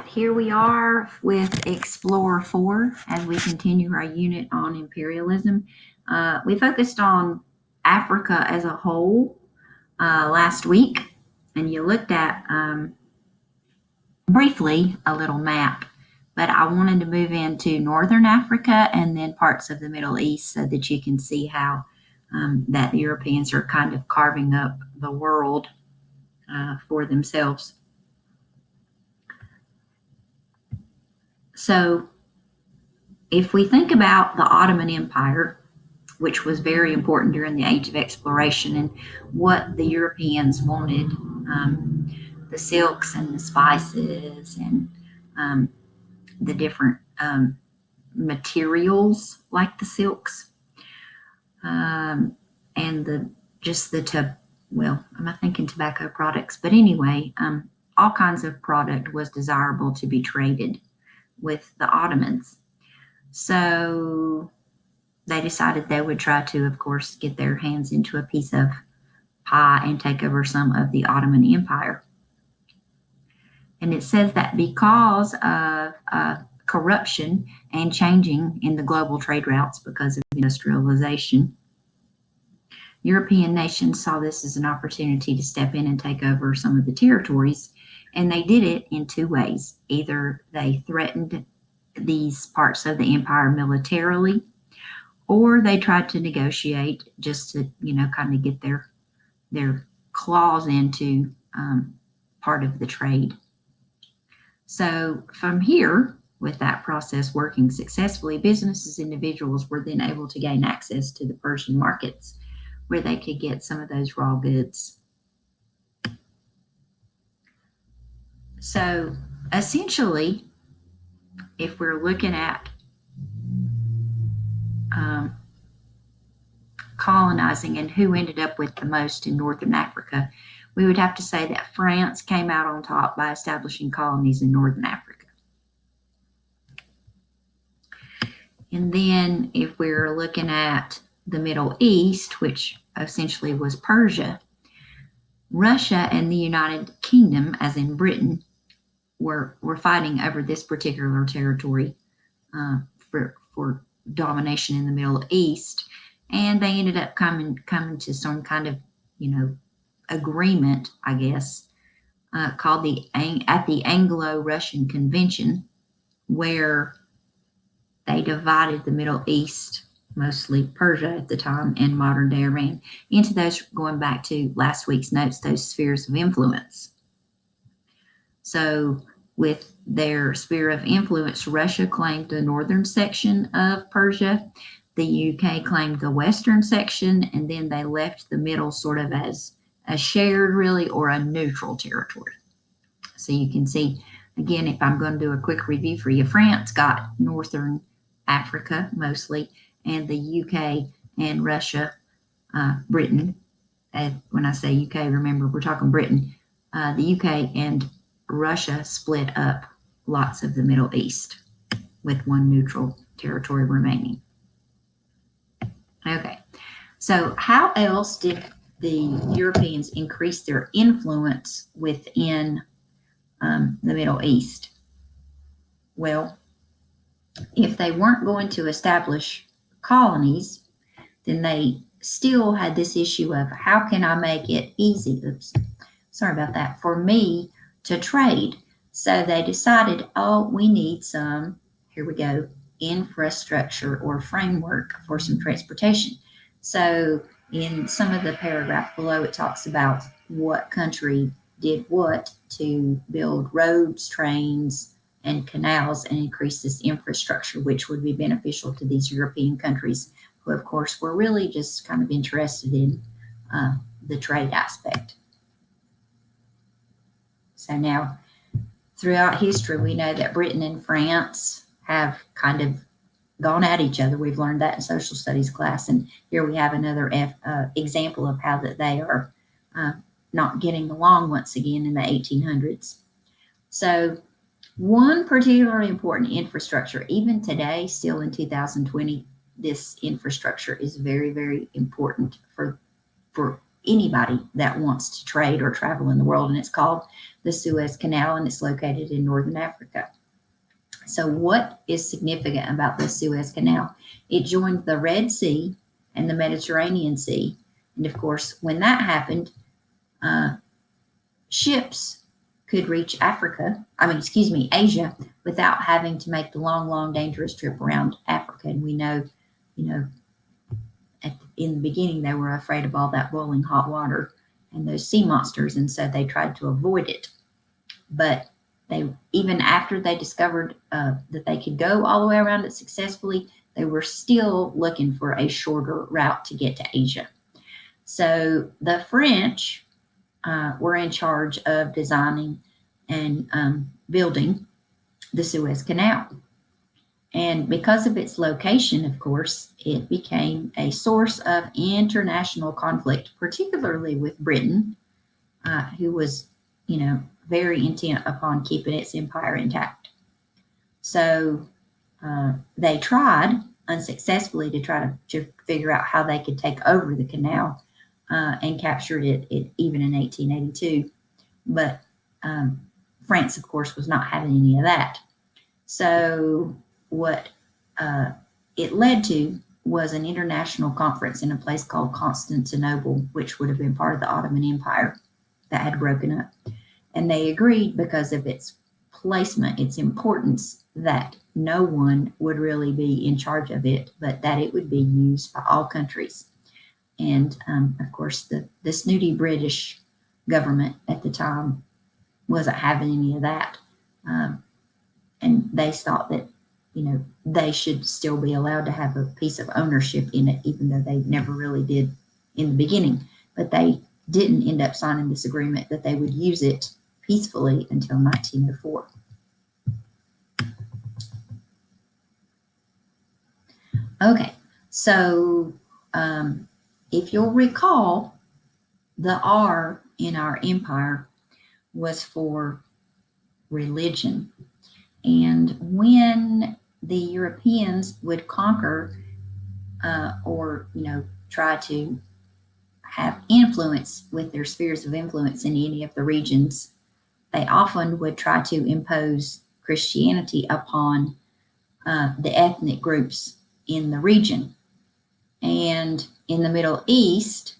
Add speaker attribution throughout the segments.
Speaker 1: right, here we are with Explore 4 as we continue our unit on imperialism. We focused on Africa as a whole last week, and you looked at briefly a little map, but I wanted to move into Northern Africa and then parts of the Middle East so that you can see how that the Europeans are kind of carving up the world for themselves. So if we think about the Ottoman Empire, which was very important during the Age of Exploration, and what the Europeans wanted, the silks and the spices and the different materials like the silks, and am I thinking tobacco products? But anyway, all kinds of product was desirable to be traded with the Ottomans. So they decided they would try to, of course, get their hands into a piece of pie and take over some of the Ottoman Empire. And it says that because of corruption and changing in the global trade routes because of industrialization, European nations saw this as an opportunity to step in and take over some of the territories, and they did it in two ways. Either they threatened these parts of the empire militarily, or they tried to negotiate just to, kind of get their claws into part of the trade. So from here, with that process working successfully, businesses, individuals were then able to gain access to the Persian markets where they could get some of those raw goods. So essentially, if we're looking at colonizing and who ended up with the most in Northern Africa, we would have to say that France came out on top by establishing colonies in Northern Africa. And then if we're looking at the Middle East, which essentially was Persia, Russia and the United Kingdom, as in Britain, were fighting over this particular territory for domination in the Middle East, and they ended up coming to some kind of agreement, I guess, called at the Anglo-Russian Convention, where they divided the Middle East, mostly Persia at the time and modern day Iran, into those, going back to last week's notes, those spheres of influence. So with their sphere of influence, Russia claimed the northern section of Persia, the UK claimed the western section, and then they left the middle sort of as a shared, really, or a neutral territory. So you can see, again, if I'm going to do a quick review for you, France got northern Africa mostly, and the UK and Russia, Britain, when I say UK, remember we're talking Britain, the UK and Russia split up lots of the Middle East with one neutral territory remaining. Okay, so how else did the Europeans increase their influence within the Middle East? Well, if they weren't going to establish colonies, then they still had this issue of how can I make it easy, for me to trade. So they decided, we need some, here we go, infrastructure or framework for some transportation. So in some of the paragraph below, it talks about what country did what to build roads, trains, and canals and increase this infrastructure, which would be beneficial to these European countries, who, of course, were really just kind of interested in the trade aspect. So now, throughout history, we know that Britain and France have kind of gone at each other. We've learned that in social studies class, and here we have another example of how that they are not getting along once again in the 1800s. So one particularly important infrastructure, even today, still in 2020, this infrastructure is very, very important for anybody that wants to trade or travel in the world, and it's called the Suez Canal, and it's located in northern Africa. So what is significant about the Suez Canal? It joined the Red Sea and the Mediterranean Sea, and of course, when that happened, ships could reach Asia, without having to make the long, dangerous trip around Africa. And we know, in the beginning, they were afraid of all that boiling hot water and those sea monsters, and so they tried to avoid it. But even after they discovered that they could go all the way around it successfully, they were still looking for a shorter route to get to Asia. So the French were in charge of designing and building the Suez Canal. And because of its location, of course, it became a source of international conflict, particularly with Britain, who was, very intent upon keeping its empire intact. So they tried unsuccessfully to figure out how they could take over the canal, and captured it even in 1882. But France, of course, was not having any of that. So what it led to was an international conference in a place called Constantinople, which would have been part of the Ottoman Empire that had broken up. And they agreed, because of its placement, its importance, that no one would really be in charge of it, but that it would be used by all countries. And of course, the snooty British government at the time wasn't having any of that. And they thought that, they should still be allowed to have a piece of ownership in it, even though they never really did in the beginning. But they didn't end up signing this agreement that they would use it peacefully until 1904. Okay, so if you'll recall, the R in our empire was for religion. And when the Europeans would conquer or try to have influence with their spheres of influence in any of the regions, they often would try to impose Christianity upon the ethnic groups in the region. And in the Middle East,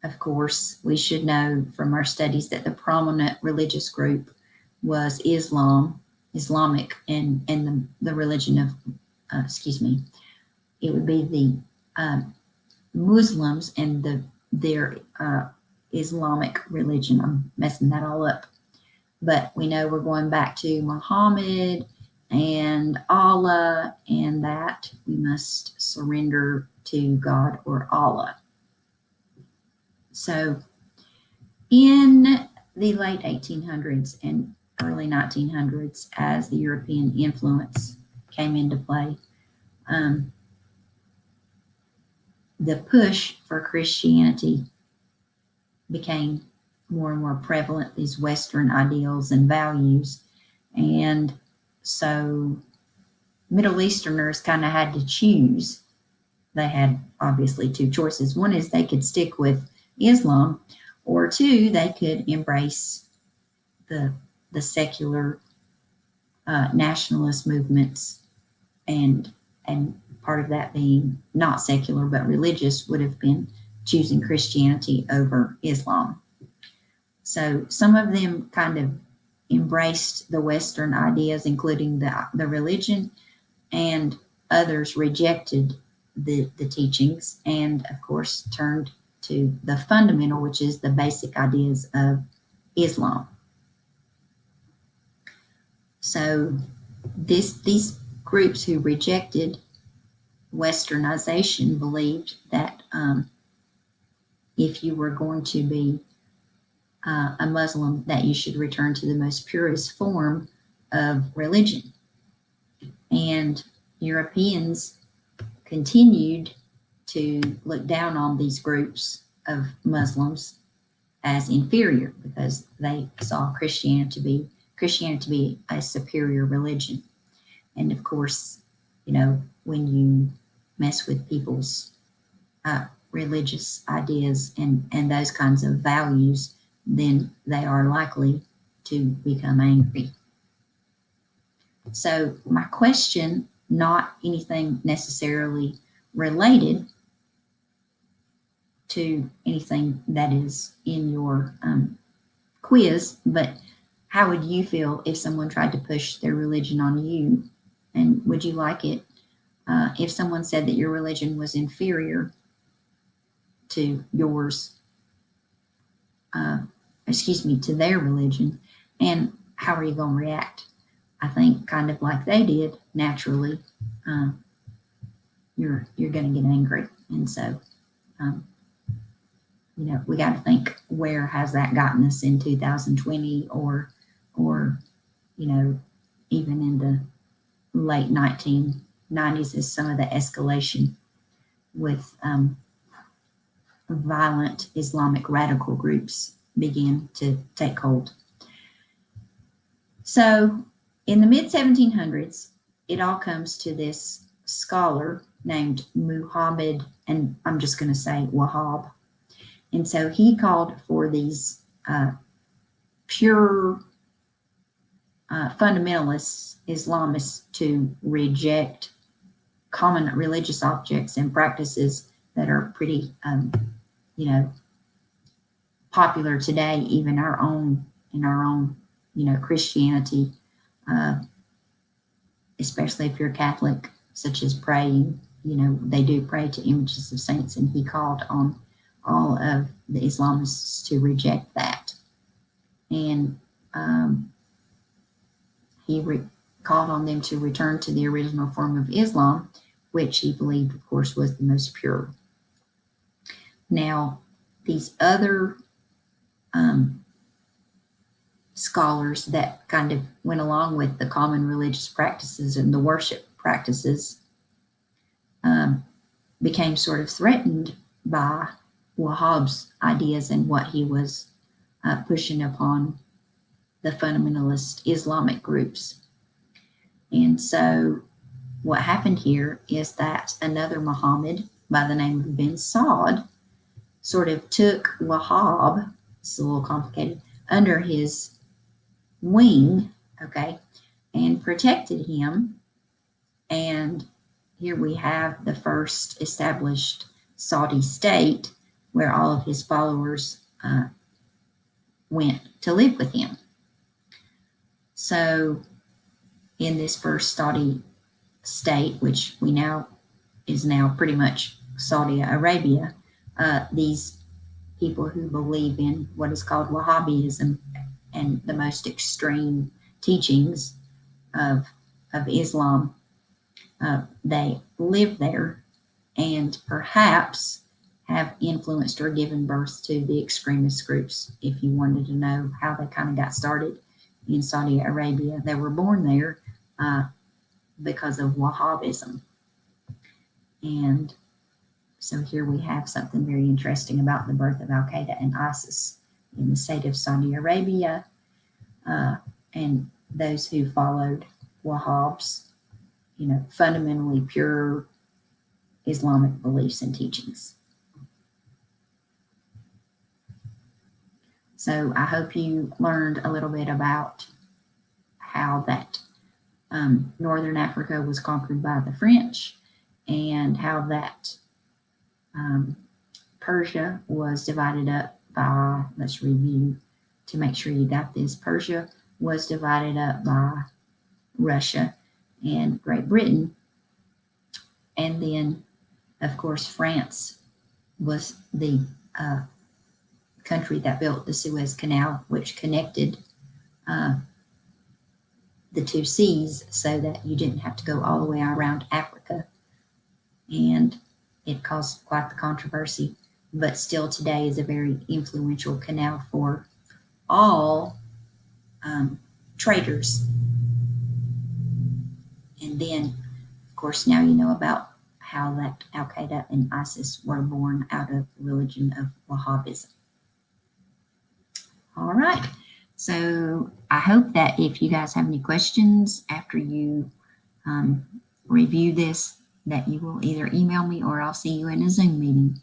Speaker 1: of course, we should know from our studies that the prominent religious group was Islamic, and the religion of, it would be the Muslims and their Islamic religion. I'm messing that all up. But we know we're going back to Muhammad and Allah, and that we must surrender to God or Allah. So in the late 1800s and early 1900s, as the European influence came into play, the push for Christianity became more and more prevalent, these Western ideals and values. And so Middle Easterners kind of had to choose. They had obviously two choices. One is they could stick with Islam, or two, they could embrace the secular nationalist movements, and part of that being not secular but religious would have been choosing Christianity over Islam. So some of them kind of embraced the Western ideas, including the religion, and others rejected the teachings, and of course turned to the fundamental, which is the basic ideas of Islam. So these groups who rejected Westernization believed that if you were going to be a Muslim, that you should return to the most purest form of religion. And Europeans continued to look down on these groups of Muslims as inferior, because they saw Christianity to be a superior religion. And of course, when you mess with people's religious ideas and those kinds of values, then they are likely to become angry. So my question, not anything necessarily related to anything that is in your quiz, but how would you feel if someone tried to push their religion on you? And would you like it if someone said that your religion was inferior to yours, to their religion? And how are you going to react? I think kind of like they did, naturally, you're going to get angry. And so, we got to think, where has that gotten us in 2020 or even in the late 1990s, as some of the escalation with violent Islamic radical groups began to take hold. So in the mid-1700s, it all comes to this scholar named Muhammad, and I'm just going to say Wahhab. And so he called for these pure fundamentalist Islamists to reject common religious objects and practices that are pretty, popular today, even in our own, Christianity, especially if you're Catholic, such as praying. They do pray to images of saints, and he called on all of the Islamists to reject that. And he called on them to return to the original form of Islam, which he believed, of course, was the most pure. Now, these other scholars that kind of went along with the common religious practices and the worship practices became sort of threatened by Wahhab's ideas and what he was pushing upon the fundamentalist Islamic groups. And so what happened here is that another Muhammad by the name of bin Saud sort of took Wahhab, it's a little complicated, under his wing, okay, and protected him. And here we have the first established Saudi state where all of his followers went to live with him. So in this first Saudi state, which we now is now pretty much Saudi Arabia, these people who believe in what is called Wahhabism and the most extreme teachings of Islam, they live there and perhaps have influenced or given birth to the extremist groups. If you wanted to know how they kind of got started in Saudi Arabia, they were born there because of Wahhabism. And so here we have something very interesting about the birth of Al-Qaeda and ISIS in the state of Saudi Arabia, and those who followed Wahhab's, fundamentally pure Islamic beliefs and teachings. So I hope you learned a little bit about how that Northern Africa was conquered by the French, and how that Persia was divided up by, let's review to make sure you got this, Persia was divided up by Russia and Great Britain. And then, of course, France was the country that built the Suez Canal, which connected the two seas so that you didn't have to go all the way around Africa. And it caused quite the controversy, but still today is a very influential canal for all traders. And then, of course, now you know about how that Al-Qaeda and ISIS were born out of the religion of Wahhabism. All right. So I hope that if you guys have any questions after you review this, that you will either email me or I'll see you in a Zoom meeting.